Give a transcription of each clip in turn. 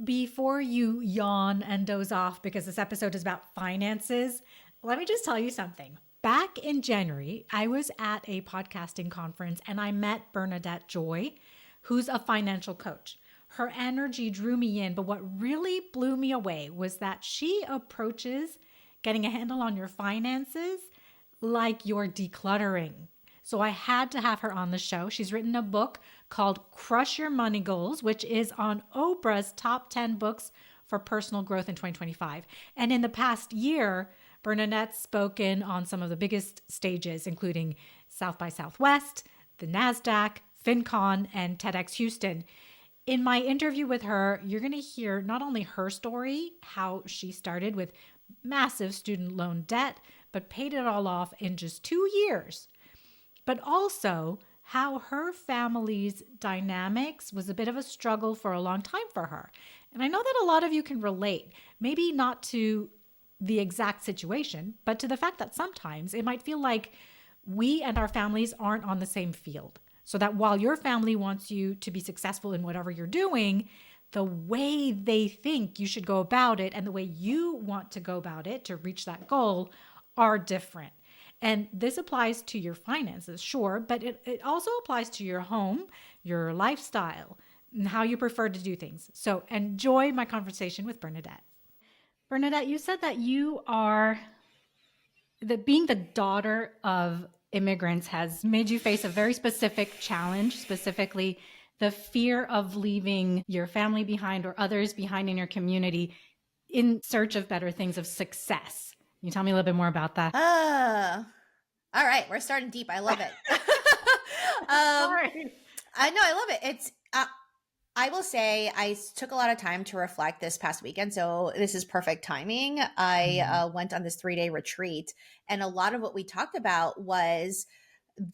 before you yawn and doze off because this episode is about finances, let me just tell you something. Back in January, I was at a podcasting conference and I met Bernadette Joy, who's a financial coach. Her energy drew me in, but what really blew me away was that she approaches getting a handle on your finances like you're decluttering. So I had to have her on the show. She's written a book called Crush Your Money Goals, which is on Oprah's top 10 books for personal growth in 2025. And in the past year, Bernadette's spoken on some of the biggest stages, including South by Southwest, the NASDAQ, FinCon, and TEDx Houston. In my interview with her, you're going to hear not only her story, how she started with massive student loan debt, but paid it all off in just 2 years, but also how her family's dynamics was a bit of a struggle for a long time for her. And I know that a lot of you can relate, maybe not to the exact situation, but to the fact that sometimes it might feel like we and our families aren't on the same field. So that while your family wants you to be successful in whatever you're doing, the way they think you should go about it and the way you want to go about it to reach that goal are different. And this applies to your finances, sure, but it also applies to your home, your lifestyle, and how you prefer to do things. So enjoy my conversation with Bernadette. Bernadette, you said that being the daughter of immigrants has made you face a very specific challenge, specifically the fear of leaving your family behind or others behind in your community in search of better things, of success. Can you tell me a little bit more about that? All right. We're starting deep. I love it. Sorry. I know. I love it. It's, I will say I took a lot of time to reflect this past weekend. So this is perfect timing. I went on this 3-day retreat, and a lot of what we talked about was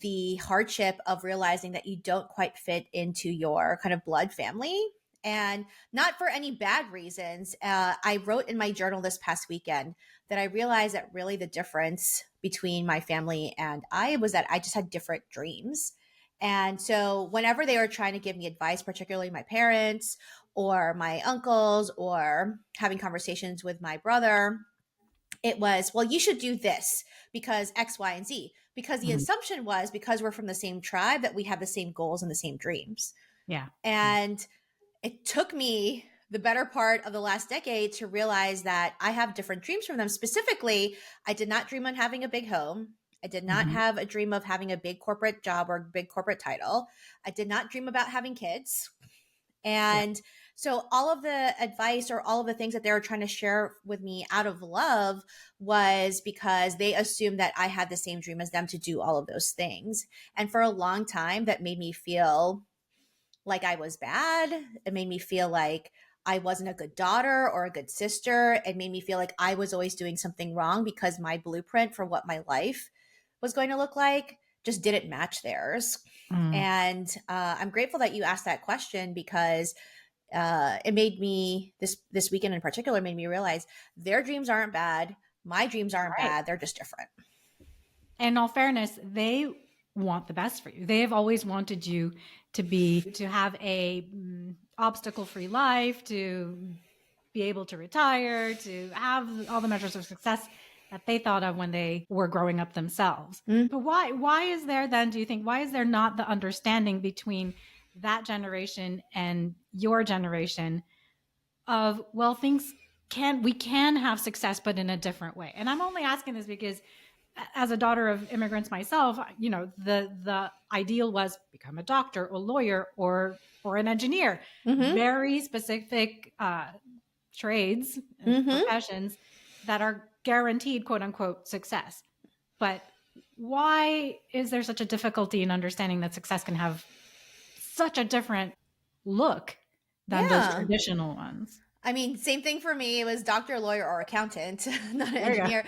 the hardship of realizing that you don't quite fit into your kind of blood family, and not for any bad reasons. I wrote in my journal this past weekend that I realized that really the difference between my family and I was that I just had different dreams. And so whenever they were trying to give me advice, particularly my parents or my uncles, or having conversations with my brother, it was, well, you should do this because X, Y, and Z. Because the assumption was, because we're from the same tribe, that we have the same goals and the same dreams. Yeah. And it took me the better part of the last decade to realize that I have different dreams from them. Specifically, I did not dream on having a big home. I did not have a dream of having a big corporate job or a big corporate title. I did not dream about having kids. And so all of the advice or all of the things that they were trying to share with me out of love was because they assumed that I had the same dream as them to do all of those things. And for a long time, that made me feel like I was bad. It made me feel like I wasn't a good daughter or a good sister. It made me feel like I was always doing something wrong because my blueprint for what my life was going to look like just didn't match theirs. And I'm grateful that you asked that question, because it made me, this weekend in particular, made me realize their dreams aren't bad. My dreams aren't bad. They're just different. In all fairness, they want the best for you. They have always wanted you to have a obstacle-free life, to be able to retire, to have all the measures of success that they thought of when they were growing up themselves. But why is there then, do you think, why is there not the understanding between that generation and your generation of, well, we can have success, but in a different way? And I'm only asking this because as a daughter of immigrants myself, the ideal was become a doctor, a lawyer, or an engineer. Very specific trades and professions that are guaranteed, quote unquote, success. But why is there such a difficulty in understanding that success can have such a different look than those traditional ones? I mean, same thing for me. It was doctor, lawyer, or accountant, not an engineer.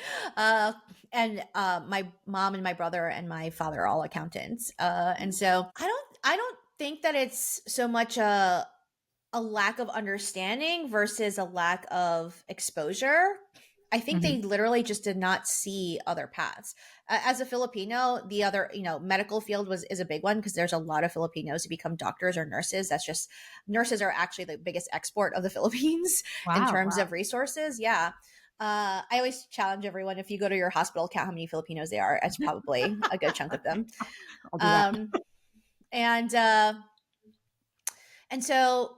And my mom and my brother and my father are all accountants. And so I don't think that it's so much a lack of understanding versus a lack of exposure. I think they literally just did not see other paths. As a Filipino, the other, medical field is a big one because there's a lot of Filipinos who become doctors or nurses. That's just, nurses are actually the biggest export of the Philippines in Wow. terms of resources. Yeah. I always challenge everyone, if you go to your hospital, count how many Filipinos there are. It's probably a good chunk of them. I'll do that. And uh, and so,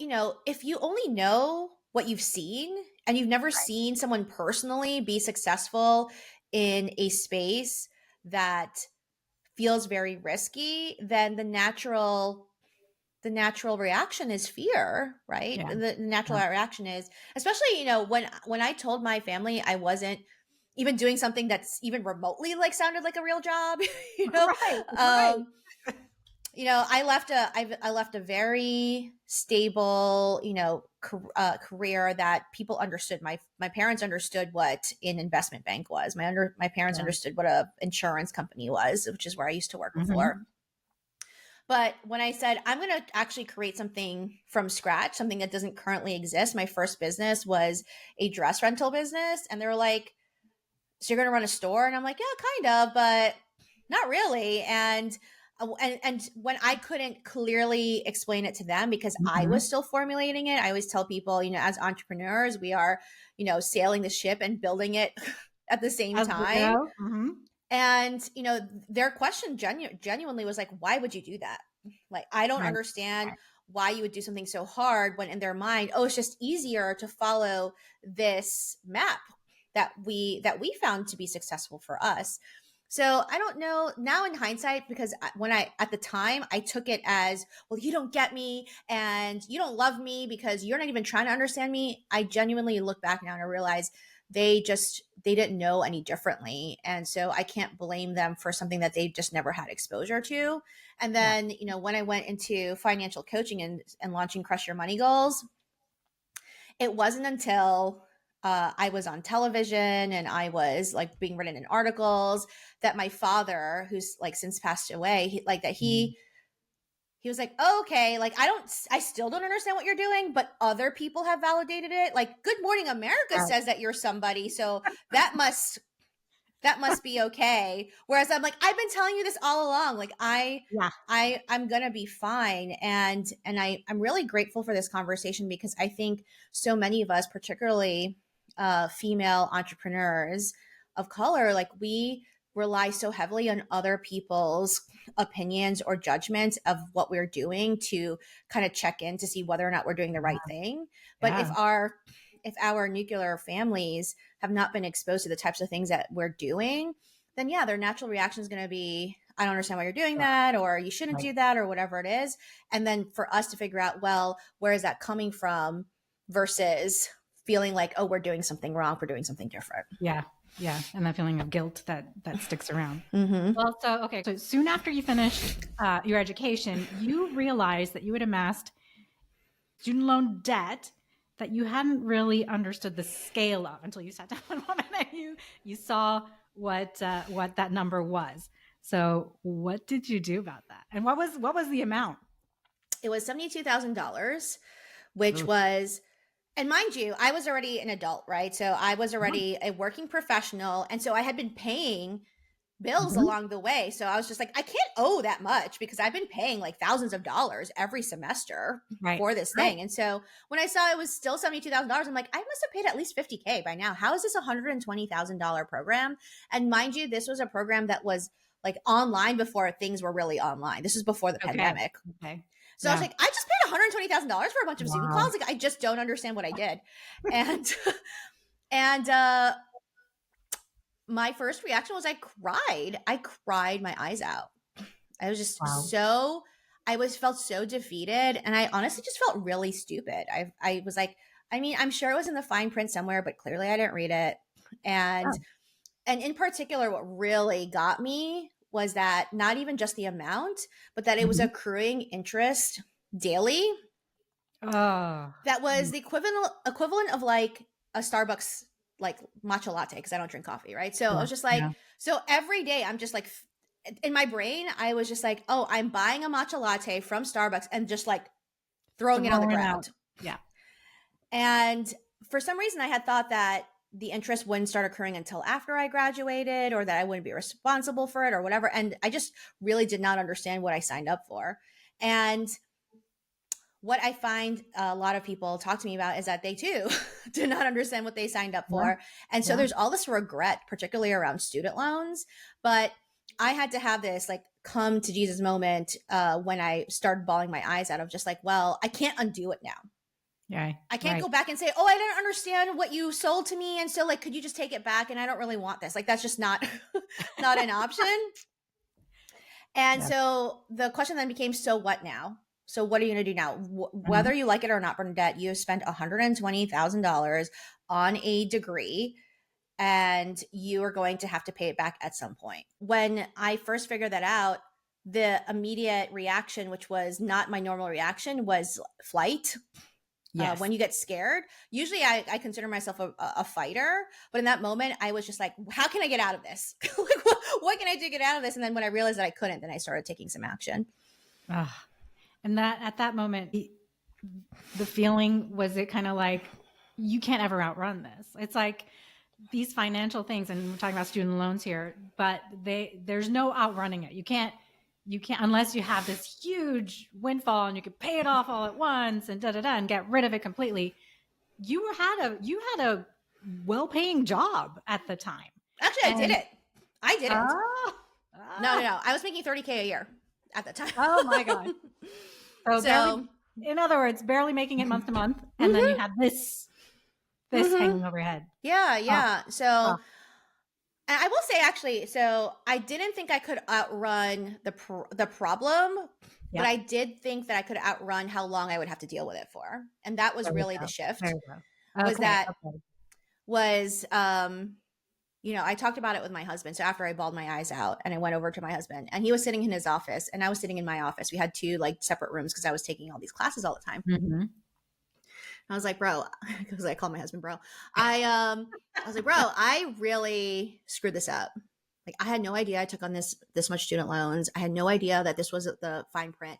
if you only know what you've seen and you've never seen someone personally be successful in a space that feels very risky, then the natural reaction is fear, right? Yeah. The natural Yeah. reaction is, especially, when I told my family I wasn't even doing something that's even remotely like sounded like a real job, you know, Right. Right. um, I left a very stable, career that people understood. My parents understood what an investment bank was. My parents Yeah. understood what a insurance company was, which is where I used to work before. But when I said I'm going to actually create something from scratch, something that doesn't currently exist, my first business was a dress rental business, and they were like, "So you're going to run a store?" And I'm like, "Yeah, kind of, but not really." And when I couldn't clearly explain it to them because I was still formulating it, I always tell people, as entrepreneurs, we are, sailing the ship and building it at the same As we time. go. And their question genuinely was like, "Why would you do that? Like, I don't Right. understand why you would do something so hard," when in their mind, oh, it's just easier to follow this map that we found to be successful for us. So I don't know now in hindsight, because when I at the time I took it as, well, you don't get me and you don't love me because you're not even trying to understand me. I genuinely look back now and I realize they didn't know any differently, and so I can't blame them for something that they just never had exposure to. And Yeah. then, when I went into financial coaching and launching Crush Your Money Goals, it wasn't until I was on television and I was like being written in articles that my father, who's like since passed away, he was like, "Oh, okay, like I still don't understand what you're doing, but other people have validated it. Like Good Morning America Right. says that you're somebody, so that must be okay." Whereas I'm like, "I've been telling you this all along. Like Yeah. I'm gonna be fine." And I'm really grateful for this conversation, because I think so many of us, particularly female entrepreneurs of color, like we rely so heavily on other people's opinions or judgments of what we're doing to kind of check in to see whether or not we're doing the right thing. But if Yeah. our nuclear families have not been exposed to the types of things that we're doing, then yeah, their natural reaction is going to be, "I don't understand why you're doing that," or "You shouldn't Right. do that," or whatever it is. And then for us to figure out, well, where is that coming from, versus feeling like, oh, we're doing something wrong, we're doing something different. Yeah. Yeah. And that feeling of guilt that sticks around. Mm-hmm. Well, so okay. So soon after you finished your education, you realized that you had amassed student loan debt that you hadn't really understood the scale of until you sat down one moment and you saw what that number was. So what did you do about that? And what was the amount? It was $72,000, which Oof. was, and mind you, I was already an adult, right? So I was Yeah. already a working professional. And so I had been paying bills Mhm. along the way. So I was just like, I can't owe that much because I've been paying like thousands of dollars every semester Right. for this Right. thing. And so when I saw it was still $72,000, I'm like, I must have paid at least 50K by now. How is this $120,000 program? And mind you, this was a program that was like online before things were really online. This was before the Okay. pandemic. Okay. So I was Yeah. like, I just paid $120,000 for a bunch of Zoom Wow. calls. Like, I just don't understand what I did. And, and, my first reaction was I cried. I cried my eyes out. I was just Wow. felt so defeated, and I honestly just felt really stupid. I was like, I mean, I'm sure it was in the fine print somewhere, but clearly I didn't read it. And Oh. and in particular, what really got me was that not even just the amount, but that it was Mhm. accruing interest daily. Oh. That was the equivalent of like a Starbucks like matcha latte, because I don't drink coffee, right? So I Yeah. was just like, Yeah. so every day I'm just like, in my brain, I was just like, oh, I'm buying a matcha latte from Starbucks and just like throwing it on the Throwing out. ground. Yeah. And for some reason, I had thought that the interest wouldn't start occurring until after I graduated, or that I wouldn't be responsible for it or whatever. And I just really did not understand what I signed up for. And what I find a lot of people talk to me about is that they too did not understand what they signed up Yeah. for. And so Yeah. there's all this regret, particularly around student loans. But I had to have this like come to Jesus moment when I started bawling my eyes out of just like, well, I can't undo it now. Yeah. I can't Right. go back and say, oh, I didn't understand what you sold to me. And so like, could you just take it back? And I don't really want this. Like, that's just not, not an option. And Yeah. so the question then became, so what now? So what are you going to do now? Whether you like it or not, Bernadette, you have spent $120,000 on a degree and you are going to have to pay it back at some point. When I first figured that out, the immediate reaction, which was not my normal reaction, was flight. Yes. When you get scared, usually I consider myself a fighter, but in that moment, I was just like, how can I get out of this? Like, what can I do to get out of this? And then when I realized that I couldn't, then I started taking some action. And that at that moment, the feeling was it kind of like, you can't ever outrun this. It's like these financial things, and we're talking about student loans here, but there's no outrunning it. You can't unless you have this huge windfall and you can pay it off all at once and and get rid of it completely. You had a well-paying job at the time. Actually, I did it. I did it. No. I was making $30K a year at the time. Oh my God. So barely, in other words, barely making it month to month. And then you had this hanging over your head. Yeah. So, and I will say actually, so I didn't think I could outrun the problem, but I did think that I could outrun how long I would have to deal with it for. And that was really the shift. You know, I talked about it with my husband. So after I bawled my eyes out and I went over to my husband and he was sitting in his office and I was sitting in my office. We had two like separate rooms because I was taking all these classes all the time. I was like, bro, because I call my husband bro. I was like, bro, I really screwed this up. Like, I had no idea I took on this much student loans. I had no idea that this was the fine print.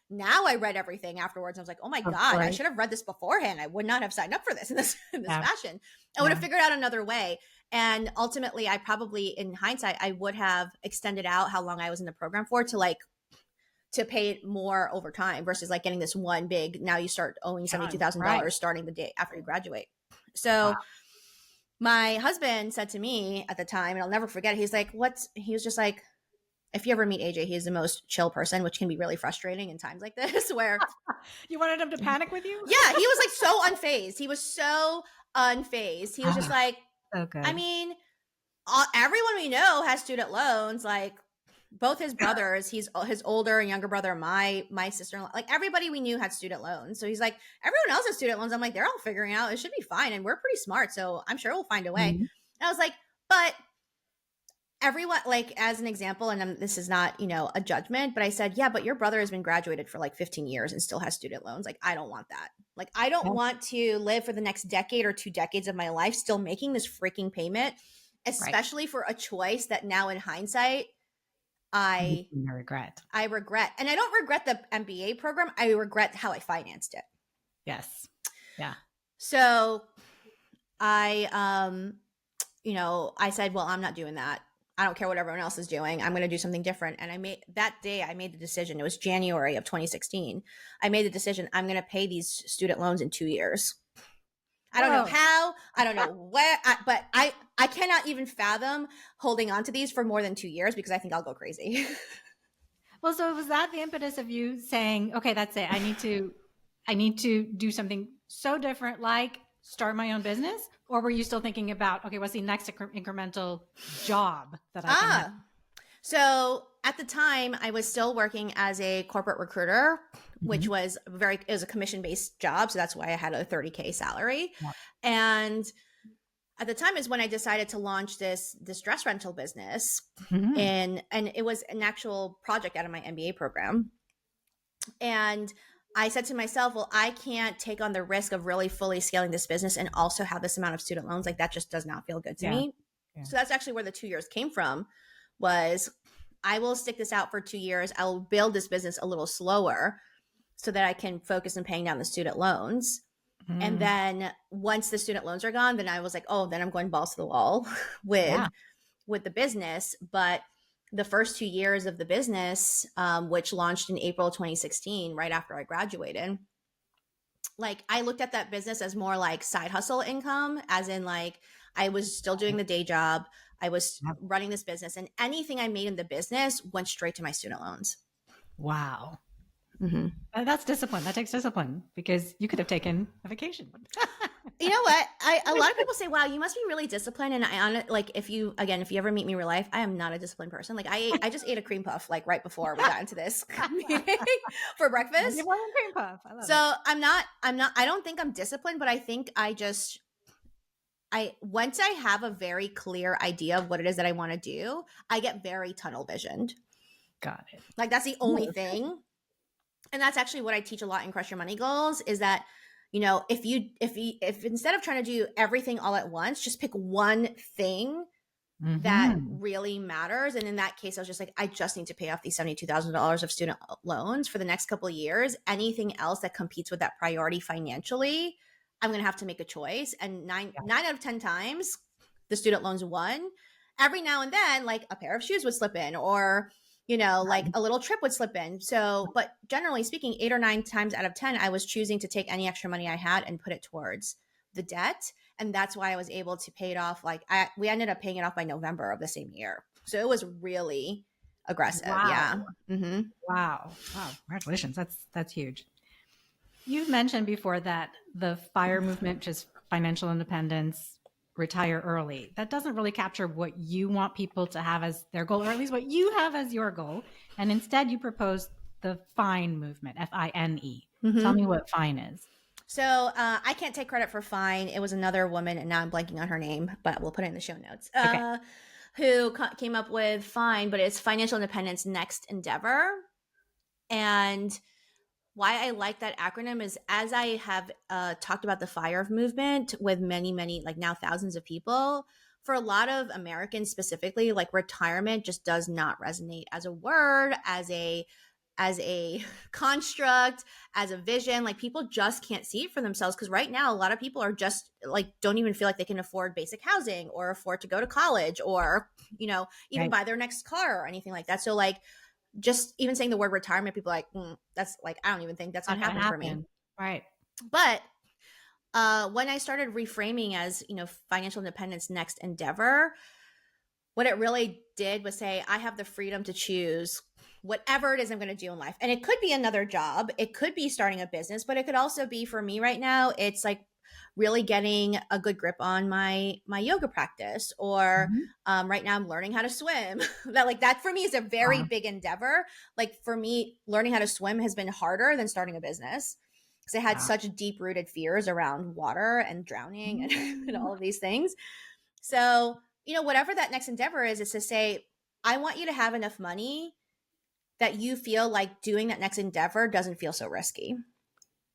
Now I read everything afterwards. I was like, oh my God, I should have read this beforehand. I would not have signed up for this in this fashion. I would have figured out another way. And ultimately, I probably, in hindsight, I would have extended out how long I was in the program for to pay it more over time versus like getting this one big, now you start owing $72,000 starting the day after you graduate. So my husband said to me at the time, and I'll never forget, he was just like, if you ever meet AJ, he's the most chill person, which can be really frustrating in times like this where you wanted him to panic with you? Yeah, he was like so unfazed. He was so unfazed. He was just like, okay. I mean, everyone we know has student loans. Like both his brothers, his older and younger brother, my sister-in-law, like everybody we knew had student loans. So he's like, everyone else has student loans. I'm like, they're all figuring out. It should be fine. And we're pretty smart. So I'm sure we'll find a way. And I was like, but everyone, like as an example, and this is not, a judgment, but I said, yeah, but your brother has been graduated for like 15 years and still has student loans. Like, I don't want that. Like, I don't want to live for the next decade or 2 decades of my life still making this freaking payment, especially for a choice that now in hindsight, I regret. And I don't regret the MBA program. I regret how I financed it. Yes. Yeah. So I said, well, I'm not doing that. I don't care what everyone else is doing. I'm going to do something different. And I made the decision. It was January of 2016. I made the decision. I'm going to pay these student loans in 2 years. I don't know how, I don't know where, but I cannot even fathom holding on to these for more than 2 years because I think I'll go crazy. Well, so was that the impetus of you saying, okay, that's it. I need to do something so different, like start my own business? Or were you still thinking about, okay, what's the next incremental job that I can have? So at the time I was still working as a corporate recruiter, which was it was a commission-based job. So that's why I had a $30K salary. Yeah. And at the time is when I decided to launch this dress rental business. And it was an actual project out of my MBA program. And I said to myself, well, I can't take on the risk of really fully scaling this business and also have this amount of student loans. Like that just does not feel good to me. Yeah. So that's actually where the 2 years came from, was I will stick this out for 2 years. I will build this business a little slower so that I can focus on paying down the student loans. And then once the student loans are gone, then I was like, oh, then I'm going balls to the wall with the business. But the first 2 years of the business, which launched in April 2016, right after I graduated, like I looked at that business as more like side hustle income, as in like I was still doing the day job. I was running this business, and anything I made in the business went straight to my student loans. Wow. Mm-hmm. That's discipline. That takes discipline, because you could have taken a vacation. You know what? A lot of people say, "Wow, you must be really disciplined." And like, if you ever meet me in real life, I am not a disciplined person. Like, I just ate a cream puff like right before we got into this meeting for breakfast. Cream puff. I love So it. I'm not. I don't think I'm disciplined, but I think once I have a very clear idea of what it is that I want to do, I get very tunnel visioned. Got it. Like that's the only thing. And that's actually what I teach a lot in Crush Your Money Goals, is that, you know, if instead of trying to do everything all at once, just pick one thing that really matters. And in that case, I was just like, I just need to pay off these $72,000 of student loans for the next couple of years. Anything else that competes with that priority financially, I'm going to have to make a choice. And nine out of 10 times, the student loans won. Every now and then, like a pair of shoes would slip in, or, you know, like a little trip would slip in. So, but generally speaking, 8 or 9 times out of 10, I was choosing to take any extra money I had and put it towards the debt. And that's why I was able to pay it off. Like we ended up paying it off by November of the same year. So it was really aggressive. Wow. Yeah. Mm-hmm. Wow. Congratulations. That's huge. You've mentioned before that the FIRE movement, just financial independence, retire early, that doesn't really capture what you want people to have as their goal, or at least what you have as your goal. And instead you propose the FINE movement, FINE. Tell me what FINE is. So I can't take credit for FINE. It was another woman, and now I'm blanking on her name, but we'll put it in the show notes, who came up with FINE, but it's Financial Independence Next Endeavor. And why I like that acronym is, as I have talked about the FIRE movement with many, like now thousands of people, for a lot of Americans specifically, like retirement just does not resonate as a word, as a construct, as a vision. Like people just can't see it for themselves, because right now a lot of people are just like, don't even feel like they can afford basic housing or afford to go to college, or, you know, even buy their next car or anything like that. So like, just even saying the word retirement, people are like, that's like, I don't even think that's going to happen for me. Right. But when I started reframing as, you know, Financial Independence Next Endeavor, what it really did was say, I have the freedom to choose whatever it is I'm going to do in life. And it could be another job. It could be starting a business, but it could also be, for me right now, it's like really getting a good grip on my yoga practice, or right now I'm learning how to swim. that for me is a very big endeavor. Like for me, learning how to swim has been harder than starting a business, because I had such deep rooted fears around water and drowning and all of these things. So, you know, whatever that next endeavor is to say, I want you to have enough money that you feel like doing that next endeavor doesn't feel so risky.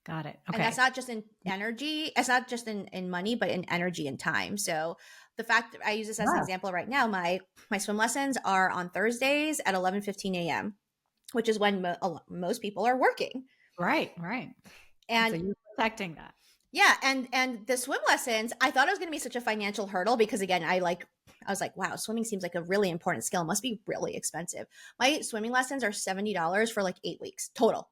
Got it. Okay. And that's not just in energy. It's not just in money, but in energy and time. So the fact that I use this as an example right now, my swim lessons are on Thursdays at 11:15 a.m., which is when most people are working. Right. And so you're protecting that. Yeah. And the swim lessons, I thought it was going to be such a financial hurdle, because again, I was like, wow, swimming seems like a really important skill. It must be really expensive. My swimming lessons are $70 for like 8 weeks total.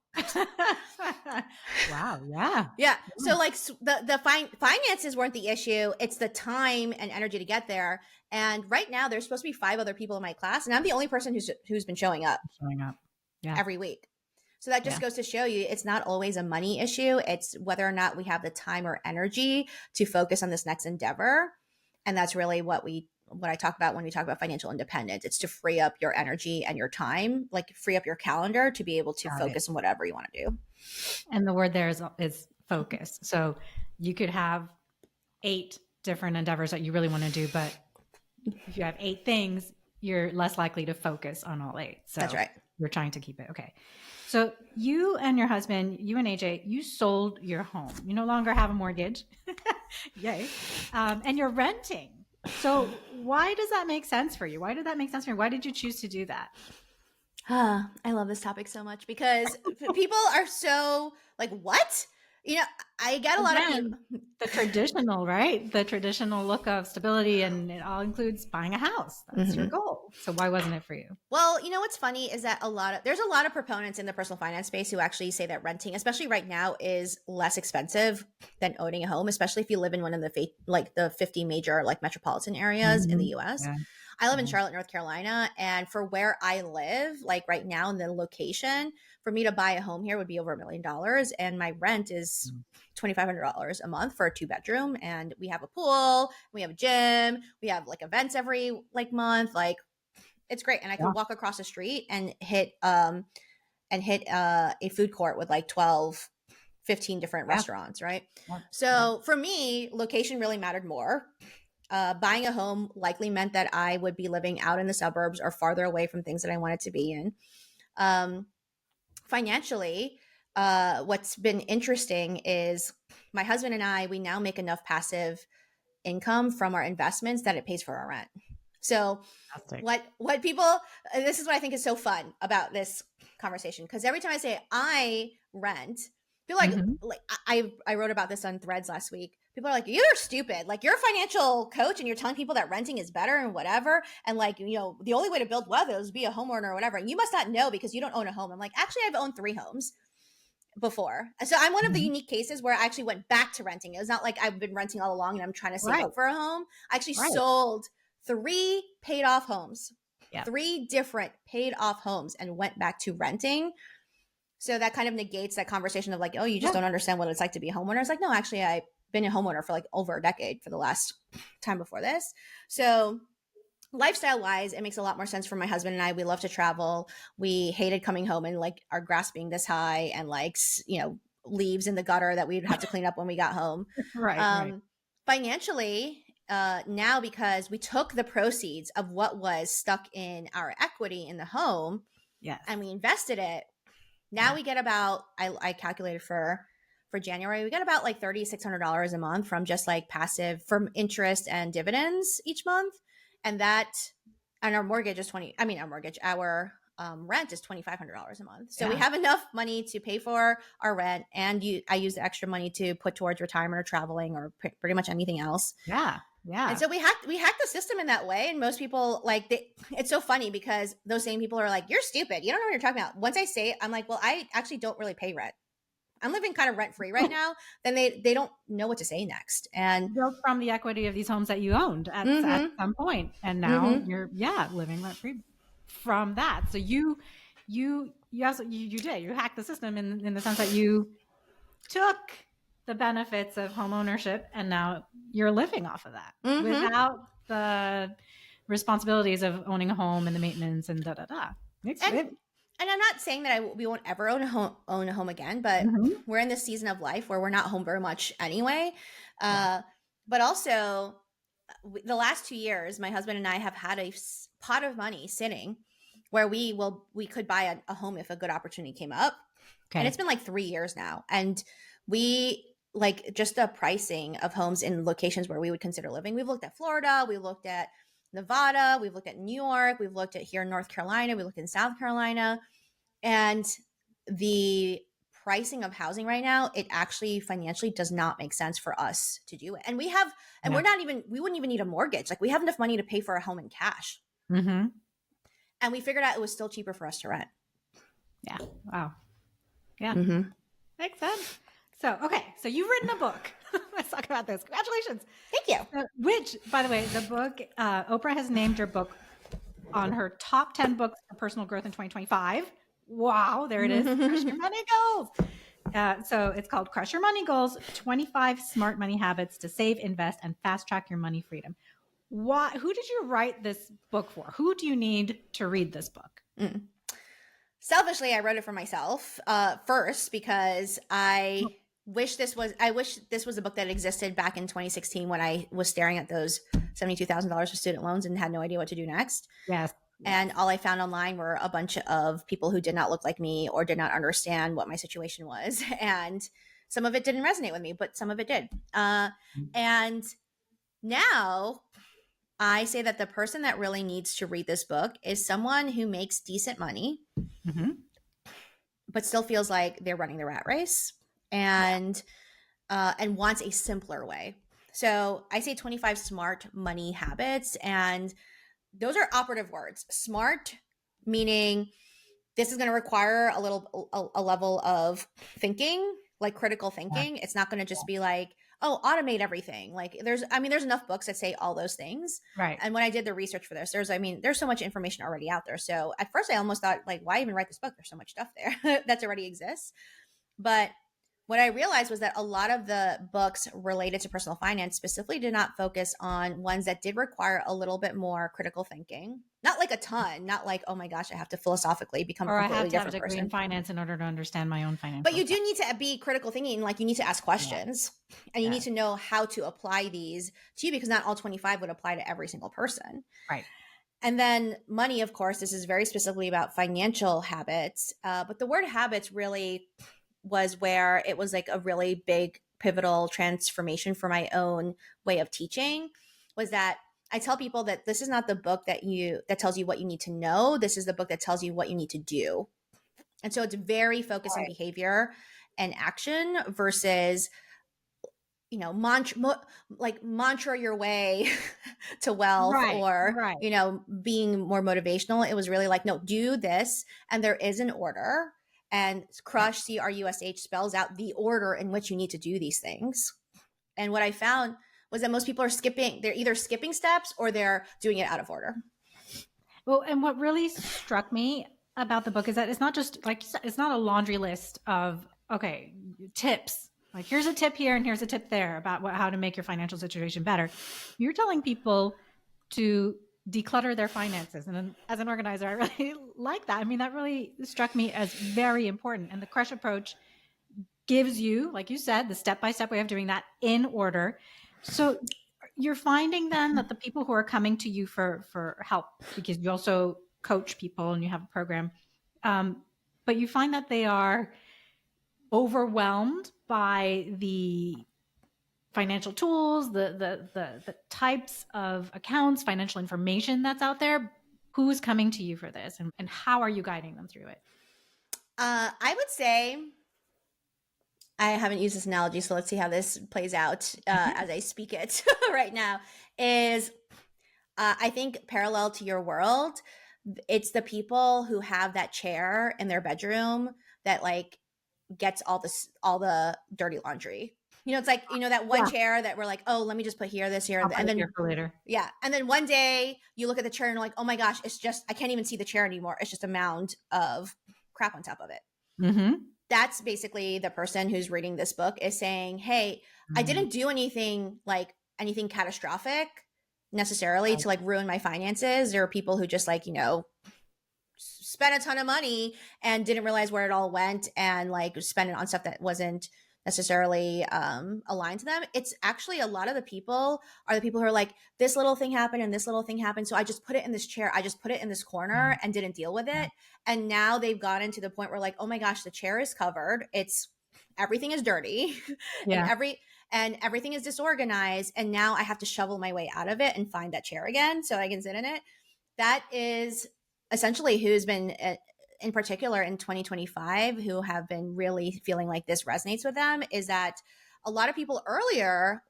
Wow. Yeah. Yeah. So like the finances weren't the issue. It's the time and energy to get there. And right now there's supposed to be 5 other people in my class, and I'm the only person who's been showing up every week. So that just goes to show you, it's not always a money issue. It's whether or not we have the time or energy to focus on this next endeavor. And that's really what I talk about when we talk about financial independence. It's to free up your energy and your time, like free up your calendar to be able to focus on whatever you want to do. And the word there is focus. So you could have 8 different endeavors that you really want to do, but if you have 8 things, you're less likely to focus on all 8. So that's right. You're trying to keep it. Okay. So you and your husband, you and AJ, you sold your home. You no longer have a mortgage. Yay. And you're renting. So why does that make sense for you? Why did that make sense for you? Why did you choose to do that? I love this topic so much, because people are so like, what? You know, I get a lot of people. Again, the traditional, right? The traditional look of stability, and it all includes buying a house. That's your goal. So why wasn't it for you? Well, you know what's funny is that there's a lot of proponents in the personal finance space who actually say that renting, especially right now, is less expensive than owning a home, especially if you live in one of the 50 major like metropolitan areas in the US. Yeah. I live in Charlotte, North Carolina, and for where I live, like right now in the location, for me to buy a home here would be over $1 million, and my rent is $2,500 a month for a 2-bedroom, and we have a pool, we have a gym, we have like events every like month, like it's great, and I can walk across the street and hit a food court with like 12, 15 different restaurants, right? So for me, location really mattered more. Buying a home likely meant that I would be living out in the suburbs or farther away from things that I wanted to be in. Financially, what's been interesting is my husband and I, we now make enough passive income from our investments that it pays for our rent. So what people, this is what I think is so fun about this conversation, because every time I say I rent, people like I wrote about this on Threads last week. People are like, you're stupid. Like, you're a financial coach and you're telling people that renting is better and whatever. And like, you know, the only way to build wealth is be a homeowner or whatever. And you must not know because you don't own a home. I'm like, actually, I've owned 3 homes before. So I'm one of the unique cases where I actually went back to renting. It was not like I've been renting all along and I'm trying to save up for a home. I actually sold 3 paid off homes, 3 different paid off homes, and went back to renting. So that kind of negates that conversation of like, oh, you just don't understand what it's like to be a homeowner. It's like, no, actually, I've been a homeowner for like over a decade for the last time before this. So lifestyle wise, it makes a lot more sense for my husband and I. We love to travel. We hated coming home and like our grass being this high and like, you know, leaves in the gutter that we'd have to clean up when we got home. Financially, now, because we took the proceeds of what was stuck in our equity in the home and we invested it, now we get about, I calculated for January, we got about like $3,600 a month from just like passive, from interest and dividends each month. And our mortgage is our rent is $2,500 a month. So we have enough money to pay for our rent, and I use the extra money to put towards retirement or traveling or pretty much anything else. And so we hacked the system in that way. And most people it's so funny because those same people are like, you're stupid. You don't know what you're talking about. Once I say it, I'm like, well, I actually don't really pay rent. I'm living kind of rent free right now. Then they don't know what to say next. And built from the equity of these homes that you owned at some point. And now you're living rent free from that. So you hacked the system in the sense that you took the benefits of home ownership and now you're living off of that without the responsibilities of owning a home and the maintenance and And I'm not saying that we won't ever own a home again, but we're in this season of life where we're not home very much anyway. But also, the last 2 years, my husband and I have had a pot of money sitting where we could buy a home if a good opportunity came up. And it's been like 3 years now. And we like just the pricing of homes in locations where we would consider living. We've looked at Florida, we looked at Nevada, we've looked at New York, we've looked at here in North Carolina, we looked in South Carolina, and the pricing of housing right now, it actually financially does not make sense for us to do it. And we wouldn't even need a mortgage. Like, we have enough money to pay for a home in cash. And we figured out it was still cheaper for us to rent. Yeah. Wow. Yeah. Makes sense. So you've written a book. Let's talk about this. Congratulations. Thank you. Which, by the way, the book, Oprah has named your book on her top 10 books for personal growth in 2025. Wow, there it is. Crush Your Money Goals. So it's called Crush Your Money Goals, 25 Smart Money Habits to Save, Invest, and Fast Track Your Money Freedom. Who did you write this book for? Who do you need to read this book? Selfishly, I wrote it for myself first because I wish this was a book that existed back in 2016 when I was staring at those $72,000 for student loans and had no idea what to do next. Yes. And all I found online were a bunch of people who did not look like me or did not understand what my situation was. And some of it didn't resonate with me, but some of it did. And now I say that the person that really needs to read this book is someone who makes decent money, but still feels like they're running the rat race. and wants a simpler way. So I say 25 smart money habits, and those are operative words. Smart meaning this is going to require a level of thinking, like critical Yeah. thinking. It's not going to just be like, oh, automate everything. Like there's enough books that say all those things. Right. And when I did the research for this, there's so much information already out there. So at first I almost thought, like, why even write this book? There's so much stuff there that already exists. But what I realized was that a lot of the books related to personal finance specifically did not focus on ones that did require a little bit more critical thinking. Not like a ton, not like, oh my gosh, I have to philosophically become a Or I have completely to have a different degree in person. finance in order to understand my own financial But you stuff. do need to be critical thinking. Like you need to ask questions and you need to know how to apply these to you, because not all 25 would apply to every single person. Right. And then money, of course, this is very specifically about financial habits. But the word habits really was where it was like a really big pivotal transformation for my own way of teaching, was that I tell people that this is not the book that tells you what you need to know. This is the book that tells you what you need to do. And so it's very focused on behavior and action versus, mantra your way to wealth, Right. or, Right. being more motivational. It was really like, no, do this. And there is an order. And CRUSH, CRUSH, spells out the order in which you need to do these things. And what I found was that most people they're either skipping steps or they're doing it out of order. Well, and what really struck me about the book is that it's not just like you said, it's not a laundry list of, okay, tips. Like here's a tip here and here's a tip there about how to make your financial situation better. You're telling people to declutter their finances. And as an organizer, I really like that. I mean, that really struck me as very important. And the CRUSH approach gives you, like you said, the step-by-step way of doing that in order. So you're finding then that the people who are coming to you for help, because you also coach people and you have a program, but you find that they are overwhelmed by the financial tools, the types of accounts, financial information that's out there. Who's coming to you for this, and how are you guiding them through it? I would say, I haven't used this analogy, so let's see how this plays out as I speak it right now, is I think parallel to your world, it's the people who have that chair in their bedroom that like gets all the dirty laundry. It's like, that one chair that we're like, oh, let me just put here, this here, I'll put and it then here for later. Yeah. And then one day you look at the chair and you're like, oh my gosh, I can't even see the chair anymore. It's just a mound of crap on top of it. Mm-hmm. That's basically the person who's reading this book is saying, hey, I didn't do anything catastrophic necessarily to like ruin my finances. There are people who just like, spent a ton of money and didn't realize where it all went and like spend it on stuff that wasn't necessarily aligned to them. It's actually a lot of the people are the people who are like, this little thing happened and this little thing happened, so I just put it in this chair, I just put it in this corner and didn't deal with it. And now they've gotten to the point where like, oh my gosh, the chair is covered, everything is dirty and everything is disorganized, and now I have to shovel my way out of it and find that chair again so I can sit in it. That is essentially who's been in particular in 2025 who have been really feeling like this resonates with them, is that a lot of people earlier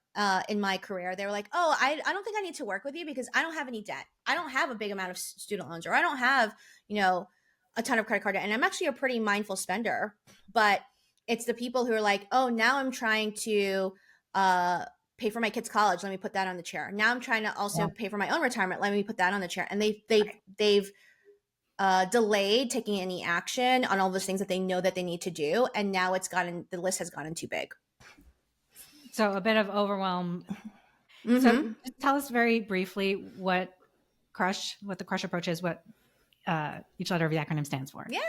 in my career, they were like, oh, I don't think I need to work with you because I don't have any debt. I don't have a big amount of student loans, or I don't have, a ton of credit card debt. And I'm actually a pretty mindful spender. But it's the people who are like, oh, now I'm trying to pay for my kids' college. Let me put that on the chair. Now I'm trying to also pay for my own retirement. Let me put that on the chair. And they've delayed taking any action on all those things that they know that they need to do. And now the list has gotten too big. So a bit of overwhelm. Mm-hmm. So just tell us very briefly what the CRUSH approach is, what each letter of the acronym stands for. Yeah.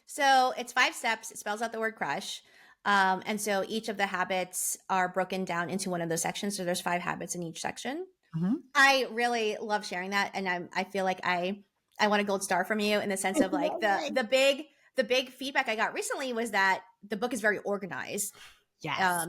So it's 5 steps. It spells out the word CRUSH. And so each of the habits are broken down into one of those sections. So there's 5 habits in each section. Mm-hmm. I really love sharing that. And I feel like I want a gold star from you in the sense of like the big feedback I got recently was that the book is very organized. Yes.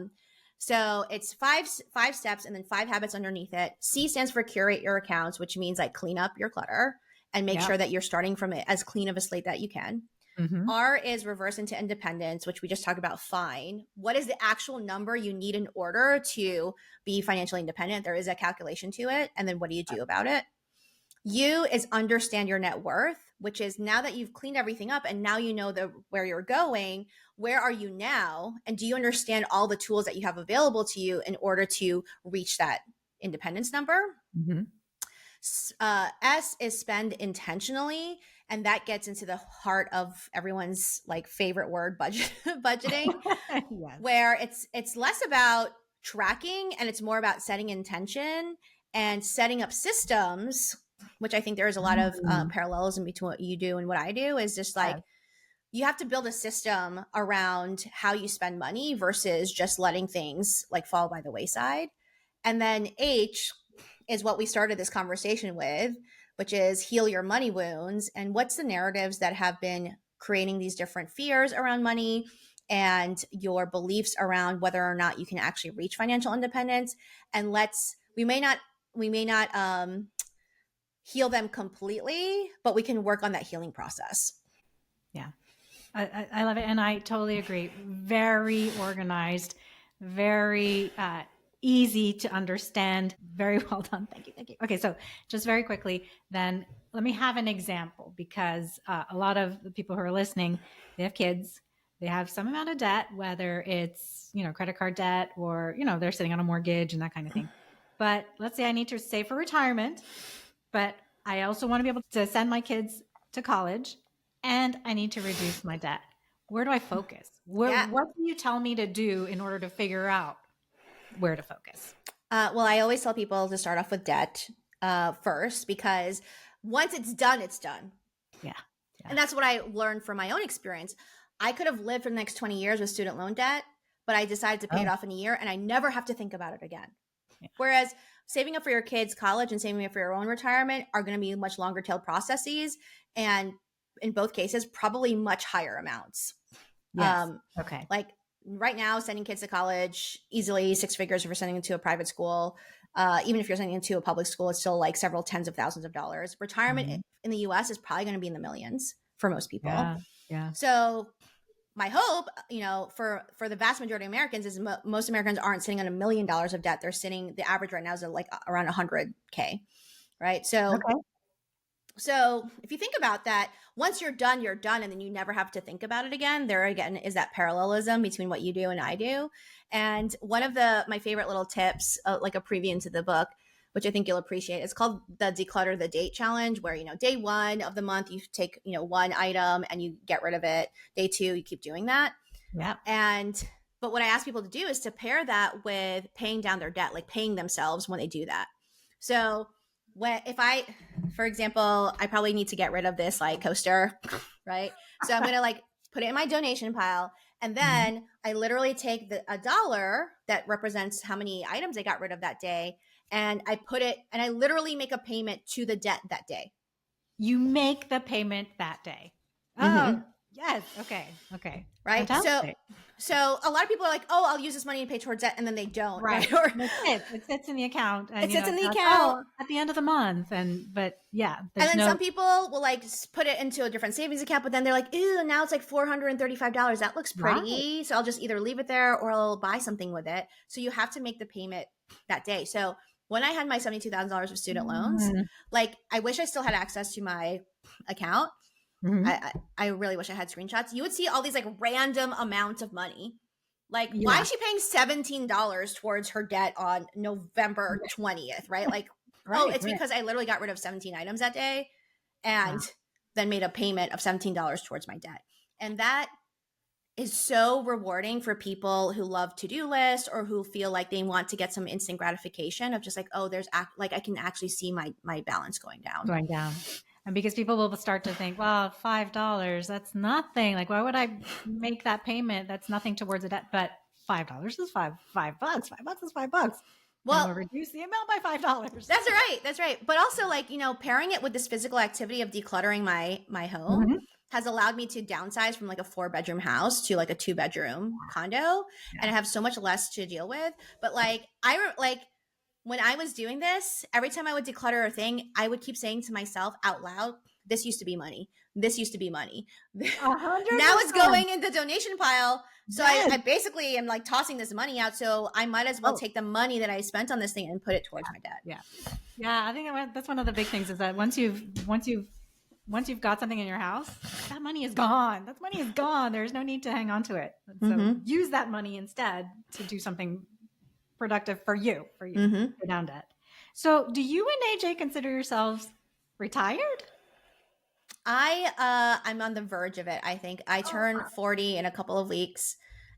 So it's 5 steps and then 5 habits underneath it. C stands for curate your accounts, which means like clean up your clutter and make sure that you're starting from it as clean of a slate that you can. Mm-hmm. R is reverse into independence, which we just talked about. Fine. What is the actual number you need in order to be financially independent? There is a calculation to it. And then what do you do about it? U is understand your net worth, which is now that you've cleaned everything up and now you know where you're going, where are you now? And do you understand all the tools that you have available to you in order to reach that independence number? Mm-hmm. S is spend intentionally, and that gets into the heart of everyone's like favorite word, budgeting, Yes. where it's less about tracking and it's more about setting intention and setting up systems, which I think there is a lot of parallelism between what you do and what I do. Is just like Yes. you have to build a system around how you spend money versus just letting things like fall by the wayside. And then H is what we started this conversation with, which is heal your money wounds. And what's the narratives that have been creating these different fears around money and your beliefs around whether or not you can actually reach financial independence. And we may not heal them completely, but we can work on that healing process. Yeah. I love it. And I totally agree. Very organized, very easy to understand. Very well done. Thank you. Thank you. Okay. So just very quickly, then let me have an example, because a lot of the people who are listening, they have kids, they have some amount of debt, whether it's, credit card debt or, they're sitting on a mortgage and that kind of thing. But let's say I need to save for retirement, but I also want to be able to send my kids to college, and I need to reduce my debt. Where do I focus? What do you tell me to do in order to figure out where to focus? Well, I always tell people to start off with debt first, because once it's done, it's done. Yeah. And that's what I learned from my own experience. I could have lived for the next 20 years with student loan debt, but I decided to pay it off in a year and I never have to think about it again. Yeah. Whereas saving up for your kids' college and saving up for your own retirement are going to be much longer tailed processes. And in both cases, probably much higher amounts. Yes. Okay. Like right now, sending kids to college, easily 6 figures if you're sending them to a private school. Even if you're sending them to a public school, it's still like several tens of thousands of dollars. Retirement in the US is probably going to be in the millions for most people. Yeah. So my hope, for the vast majority of Americans is most Americans aren't sitting on $1 million of debt. They're sitting, the average right now is like around 100K, right? So if you think about that, once you're done, and then you never have to think about it again. There again is that parallelism between what you do and I do. And one of my favorite little tips, like a preview into the book, which I think you'll appreciate, it's called the Declutter the Date Challenge, where, day 1 of the month, you take, one item and you get rid of it. Day 2, you keep doing that. Yeah. But what I ask people to do is to pair that with paying down their debt, like paying themselves when they do that. So for example, I probably need to get rid of this like coaster, right? So I'm going to like put it in my donation pile. And then I literally take a dollar that represents how many items I got rid of that day. And I put it, and I literally make a payment to the debt that day. You make the payment that day. Oh, yes. Okay. Right. Fantastic. So a lot of people are like, oh, I'll use this money to pay towards debt, and then they don't. Right. Or it sits in the account. And, it sits in the account at the end of the month. But yeah. And then some people will like put it into a different savings account, but then they're like, ew, now it's like $435. That looks pretty. Right. So I'll just either leave it there or I'll buy something with it. So you have to make the payment that day. So when I had my $72,000 of student loans, like I wish I still had access to my account. I really wish I had screenshots. You would see all these like random amounts of money. Like, why is she paying $17 towards her debt on November 20th, right? Like, it's because I literally got rid of 17 items that day and then made a payment of $17 towards my debt. And that is so rewarding for people who love to-do lists or who feel like they want to get some instant gratification of just like, oh, I can actually see my balance going down. And because people will start to think, well, $5, that's nothing. Like, why would I make that payment? That's nothing towards a debt. But $5 is $5. $5 is $5. Well, we'll reduce the amount by $5. That's right. But also like, pairing it with this physical activity of decluttering my home has allowed me to downsize from like a 4-bedroom house to like a 2-bedroom condo. And I have so much less to deal with. But like, when I was doing this, every time I would declutter a thing, I would keep saying to myself out loud, this used to be money. this used to be money. Now it's 100%. going in the donation pile. So Yes. I basically am like tossing this money out. So I might as well take the money that I spent on this thing and put it towards my debt. Yeah. I think that's one of the big things is that once you've got something in your house, that money is gone. That money is gone. There's no need to hang on to it. So use that money instead to do something productive for you, go down debt. So do you and AJ consider yourselves retired? I'm on the verge of it. I think I turn 40 in a couple of weeks.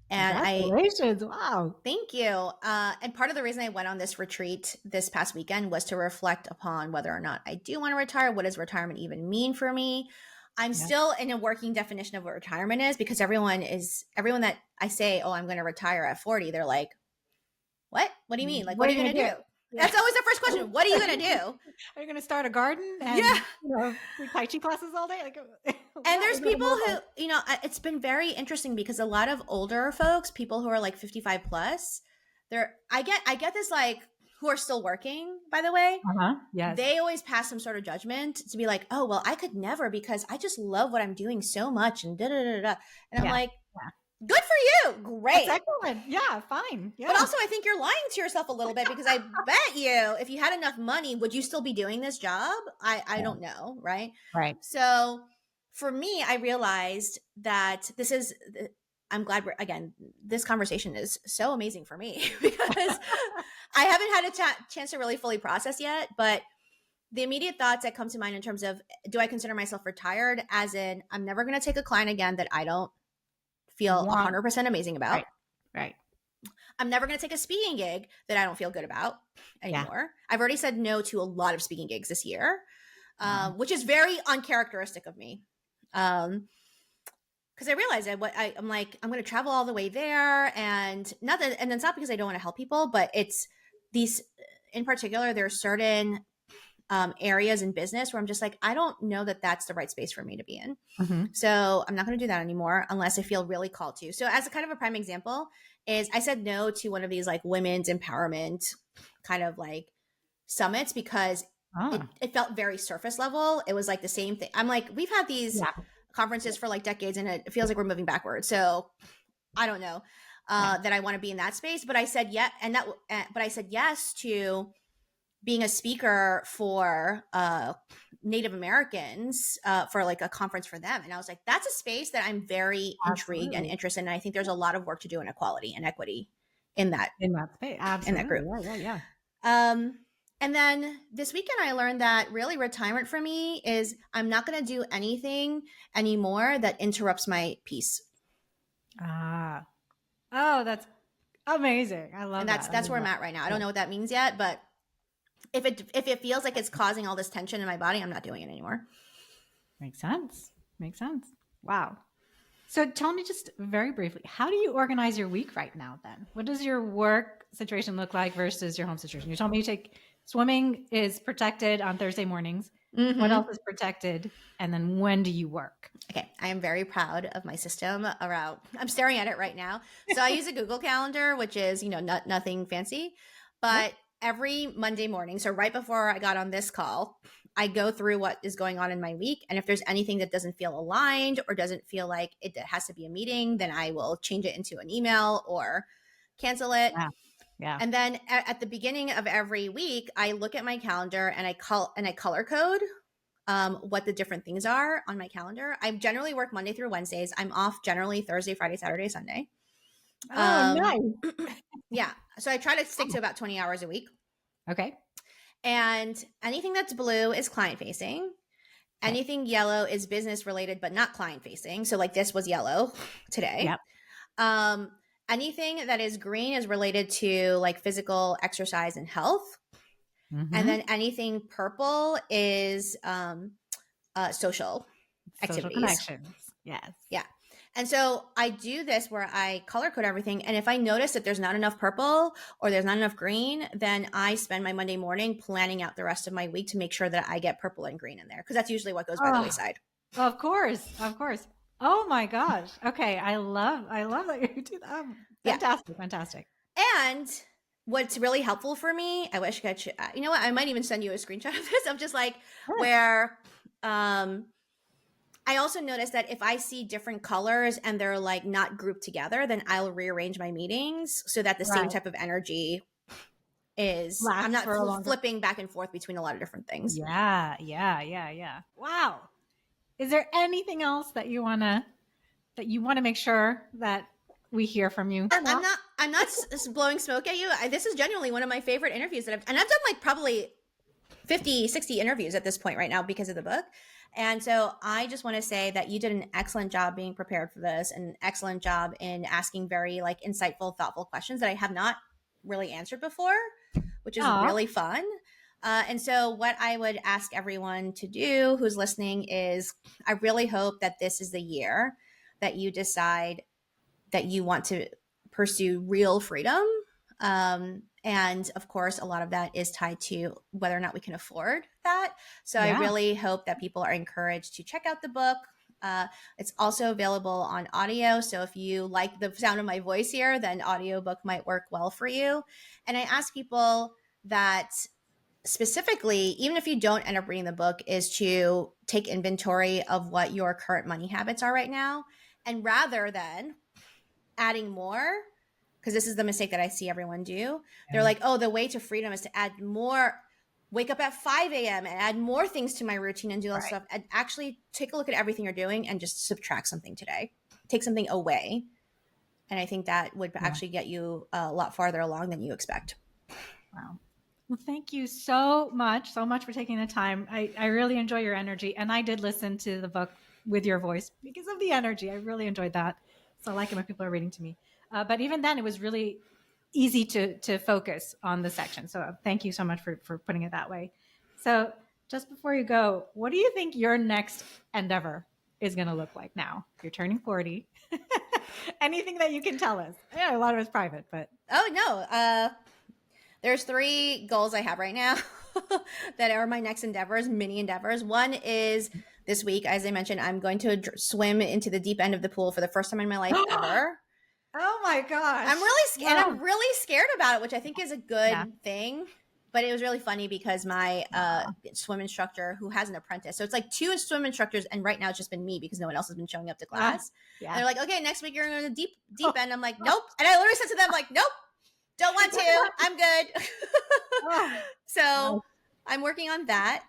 And congratulations. Wow. Thank you. And part of the reason I went on this retreat this past weekend was to reflect upon whether or not I do want to retire. What does retirement even mean for me? I'm still in a working definition of what retirement is, because everyone that I say, oh, I'm going to retire at 40, they're like, what? What do you mean? Like, what are you going to do? That's always the first question. What are you going to do? Are you going to start a garden and do Tai Chi classes all day? Like, and there's people who, it's been very interesting because a lot of older folks, people who are like 55 plus, I get this, like, who are still working, by the way. Yes. They always pass some sort of judgment to be like, oh, well, I could never because I just love what I'm doing so much and da-da-da-da. And I'm like, good for you. Great. That's excellent. Yeah, fine. Yeah. But also I think you're lying to yourself a little bit, because I bet you if you had enough money, would you still be doing this job? I don't know. Right. Right. So for me, I realized that I'm glad this conversation is so amazing for me because I haven't had a chance to really fully process yet, but the immediate thoughts that come to mind in terms of, do I consider myself retired? As in, I'm never going to take a client again that I don't feel 100% amazing about. Right. I'm never going to take a speaking gig that I don't feel good about anymore. I've already said no to a lot of speaking gigs this year, which is very uncharacteristic of me. Because I realized I'm like, I'm going to travel all the way there, and it's not because I don't want to help people, but it's these, in particular, there are certain areas in business where I'm just like, I don't know that that's the right space for me to be in. So I'm not going to do that anymore unless I feel really called to. So as a kind of a prime example is I said no to one of these like women's empowerment kind of like summits because it felt very surface level. It was like the same thing. I'm like, we've had these conferences for like decades and it feels like we're moving backwards. So I don't know that I want to be in that space, but I said but I said yes to being a speaker for Native Americans for like a conference for them. And I was like, that's a space that I'm very intrigued and interested in. And I think there's a lot of work to do in equality and equity in that space. Absolutely. In that group. Yeah. And then this weekend I learned that really retirement for me is I'm not going to do anything anymore that interrupts my peace. Oh, that's amazing. I love that. And that's where I'm at right now. I don't know what that means yet, but if it feels like it's causing all this tension in my body, I'm not doing it anymore. Makes sense. Wow. So tell me just very briefly, how do you organize your week right now then? What does your work situation look like versus your home situation? You told me swimming is protected on Thursday mornings. What else is protected? And then when do you work? Okay. I am very proud of my system around, I'm staring at it right now. So I use a Google Calendar, which is, nothing fancy, but every Monday morning, so right before I got on this call, I go through what is going on in my week. And if there's anything that doesn't feel aligned or doesn't feel like it has to be a meeting, then I will change it into an email or cancel it. Yeah. And then at the beginning of every week, I look at my calendar and I color code what the different things are on my calendar. I generally work Monday through Wednesdays. I'm off generally Thursday, Friday, Saturday, Sunday. Nice. Yeah. So I try to stick to about 20 hours a week. Okay. And anything that's blue is client facing. Anything yellow is business related, but not client facing. So like this was yellow today. Yep. Anything that is green is related to like physical exercise and health. And then anything purple is social activities. Social connections. Yes. Yeah. And so I do this where I color code everything. And if I notice that there's not enough purple or there's not enough green, then I spend my Monday morning planning out the rest of my week to make sure that I get purple and green in there. Because that's usually what goes by the wayside. Of course. Oh my gosh. Okay. I love that you do that. Fantastic. And what's really helpful for me, I wish I could, I might even send you a screenshot of this. I'm just like where, I also noticed that if I see different colors and they're like not grouped together, then I'll rearrange my meetings so that the same Right. type of energy is, I'm Lasts not for a longer. flipping back and forth between a lot of different things. Yeah. Wow. Is there anything else that you want to make sure that we hear from you? I'm not blowing smoke at you. This is genuinely one of my favorite interviews and I've done like probably 50, 60 interviews at this point right now because of the book. And so I just want to say that you did an excellent job being prepared for this, and an excellent job in asking very like insightful, thoughtful questions that I have not really answered before, which is really fun. And so what I would ask everyone to do who's listening is I really hope that this is the year that you decide that you want to pursue real freedom. And of course, a lot of that is tied to whether or not we can afford that. So I really hope that people are encouraged to check out the book. It's also available on audio. So if you like the sound of my voice here, then audiobook might work well for you. And I ask people that specifically, even if you don't end up reading the book, is to take inventory of what your current money habits are right now. And rather than adding more, because this is the mistake that I see everyone do. They're like, oh, the way to freedom is to add more, wake up at 5 a.m. and add more things to my routine and do all stuff. And actually take a look at everything you're doing and just subtract something today. Take something away. And I think that would actually get you a lot farther along than you expect. Wow. Well, thank you so much for taking the time. I really enjoy your energy. And I did listen to the book with your voice because of the energy. I really enjoyed that. So I like it when people are reading to me. But even then, it was really easy to focus on the section. So thank you so much for putting it that way. So just before you go, what do you think your next endeavor is going to look like now? You're turning 40. Anything that you can tell us? Yeah, a lot of it's private, but. Oh, no. There's 3 goals I have right now that are my next endeavors, mini endeavors. One is this week, as I mentioned, I'm going to swim into the deep end of the pool for the first time in my life ever. Oh my gosh. I'm really scared. And I'm really scared about it, which I think is a good thing. But it was really funny because my swim instructor, who has an apprentice, so it's like 2 swim instructors, and right now it's just been me because no one else has been showing up to class. And they're like, okay, next week you're going to the deep end. I'm like, nope. And I literally said to them, like, nope, don't want to. I'm good. So I'm working on that.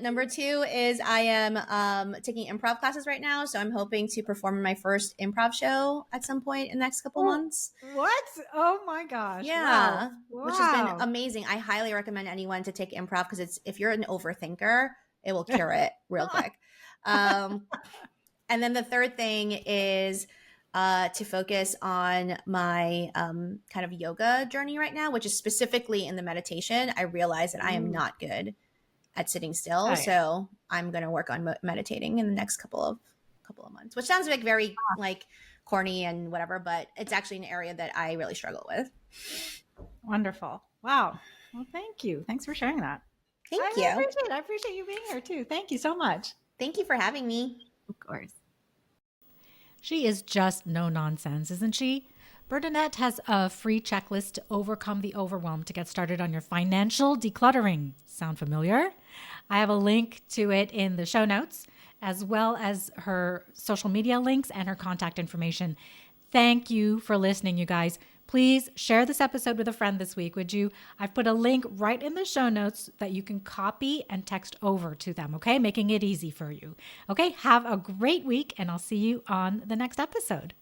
Number 2 is I am taking improv classes right now. So I'm hoping to perform in my first improv show at some point in the next couple months. What? Oh my gosh. Yeah. Wow. Which has been amazing. I highly recommend anyone to take improv because if you're an overthinker, it will cure it real quick. And then the third thing is to focus on my kind of yoga journey right now, which is specifically in the meditation. I realize that I am not good at sitting still. So I'm going to work on meditating in the next couple of months, which sounds like very like corny and whatever, but it's actually an area that I really struggle with. Wonderful. Wow. Well, thank you. Thanks for sharing that. Thank you. I appreciate you being here too. Thank you so much. Thank you for having me. Of course. She is just no nonsense, isn't she? Bernadette has a free checklist to overcome the overwhelm to get started on your financial decluttering. Sound familiar? I have a link to it in the show notes, as well as her social media links and her contact information. Thank you for listening, you guys. Please share this episode with a friend this week, would you? I've put a link right in the show notes that you can copy and text over to them, okay? Making it easy for you. Okay, have a great week, and I'll see you on the next episode.